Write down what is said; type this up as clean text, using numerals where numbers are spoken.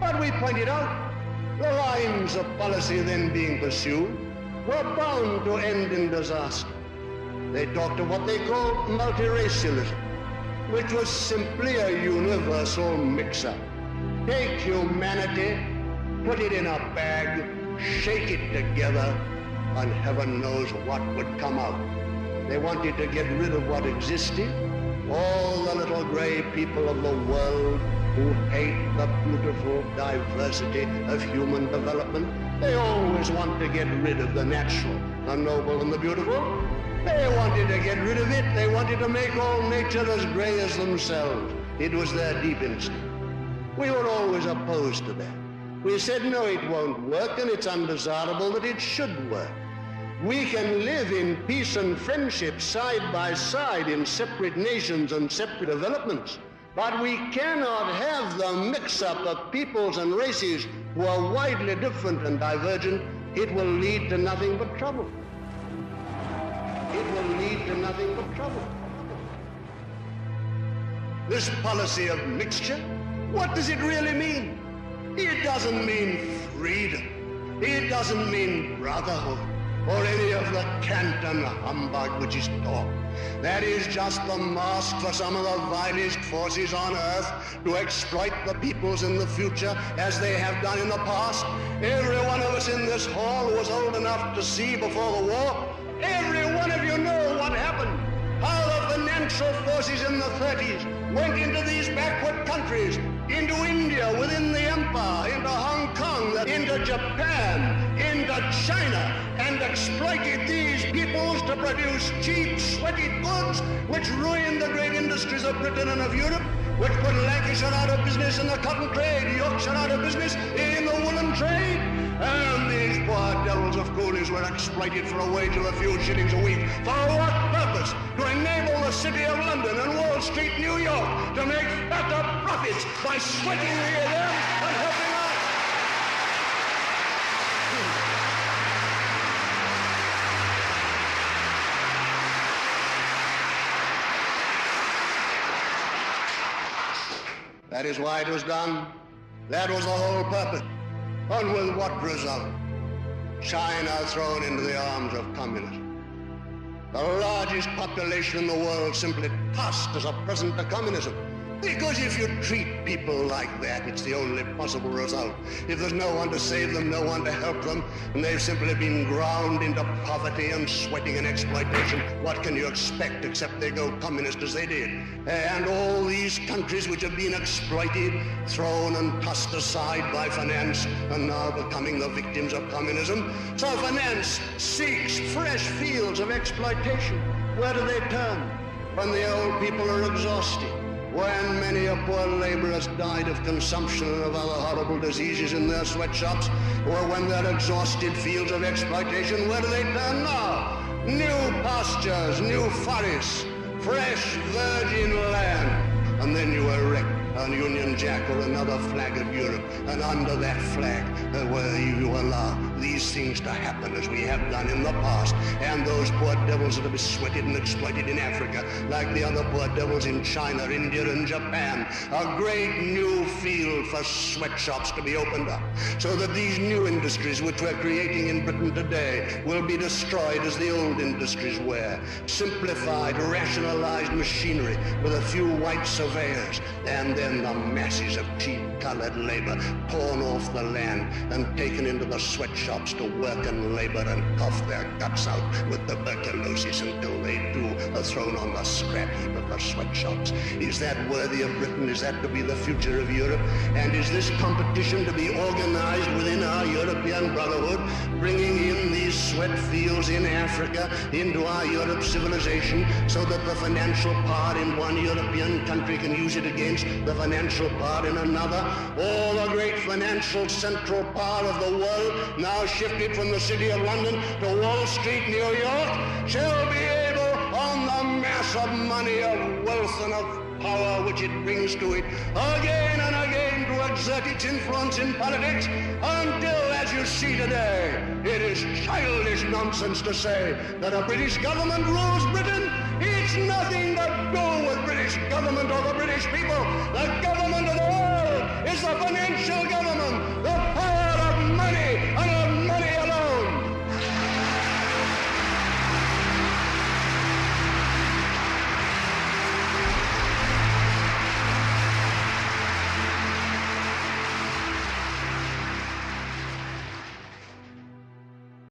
But we pointed out the lines of policy then being pursued were bound to end in disaster. They talked of what they called multiracialism, which was simply a universal mix-up. Take humanity, put it in a bag, shake it together, and heaven knows what would come out. They wanted to get rid of what existed, all the little gray people of the world who hate the beautiful diversity of human development. They always want to get rid of the natural, the noble, and the beautiful. They wanted to get rid of it. They wanted to make all nature as gray as themselves. It was their deep instinct. We were always opposed to that. We said, no, it won't work, and it's undesirable that it should work. We can live in peace and friendship side by side in separate nations and separate developments, but we cannot have the mix-up of peoples and races who are widely different and divergent. It will lead to nothing but trouble. It will lead to nothing but trouble. This policy of mixture, what does it really mean? It doesn't mean freedom. It doesn't mean brotherhood or any of the cant and humbug which is taught. That is just the mask for some of the vilest forces on earth to exploit the peoples in the future as they have done in the past. Every one of us in this hall was old enough to see before the war. Every one of you know what happened. How the financial forces in the 30s went into these backward countries, into India within the empire, into Hong Kong, into Japan, into China, and exploited these peoples to produce cheap, sweaty goods which ruined the great industries of Britain and of Europe, which put Lancashire out of business in the cotton trade, Yorkshire out of business in the woolen trade. And these poor devils of coolies were exploited for a wage of a few shillings a week. For what purpose? To enable the City of London and Wall Street, New York, to make fatter profits by sweating them and helping us. That is why it was done. That was the whole purpose. And with what result? China thrown into the arms of communism. The largest population in the world simply tossed as a present to communism. Because if you treat people like that, it's the only possible result. If there's no one to save them, no one to help them, and they've simply been ground into poverty and sweating and exploitation, what can you expect except they go communist as they did? And all these countries which have been exploited, thrown and tossed aside by finance, and now becoming the victims of communism. So finance seeks fresh fields of exploitation. Where do they turn? When the old people are exhausted. When many a poor laborer has died of consumption and of other horrible diseases in their sweatshops, or when they're exhausted fields of exploitation, where do they turn now? New pastures, new forests, fresh virgin land. And then you erect a Union Jack or another flag of Europe, and under that flag, where you allow these things to happen as we have done in the past, and those poor devils that have been sweated and exploited in Africa, like the other poor devils in China, India, and Japan, a great new field for sweatshops to be opened up, so that these new industries which we're creating in Britain today will be destroyed as the old industries were. Simplified, rationalized machinery with a few white surveyors, and then the masses of cheap colored labor torn off the land and taken into the sweatshops to work and labor and cough their guts out with tuberculosis until they too are thrown on the scrap heap of the sweatshops. Is that worthy of Britain? Is that to be the future of Europe? And is this competition to be organized within our European Brotherhood, bringing in these sweat fields in Africa into our Europe civilization so that the financial power in one European country can use it against the financial power in another? All the great financial central power of the world, now shifted from the City of London to Wall Street, New York, shall be able, on the mass of money, of wealth, and of power which it brings to it, again and again to exert its influence in politics, until, as you see today, it is childish nonsense to say that a British government rules Britain. It's nothing to do with British government or the British people. The government of the world is the financial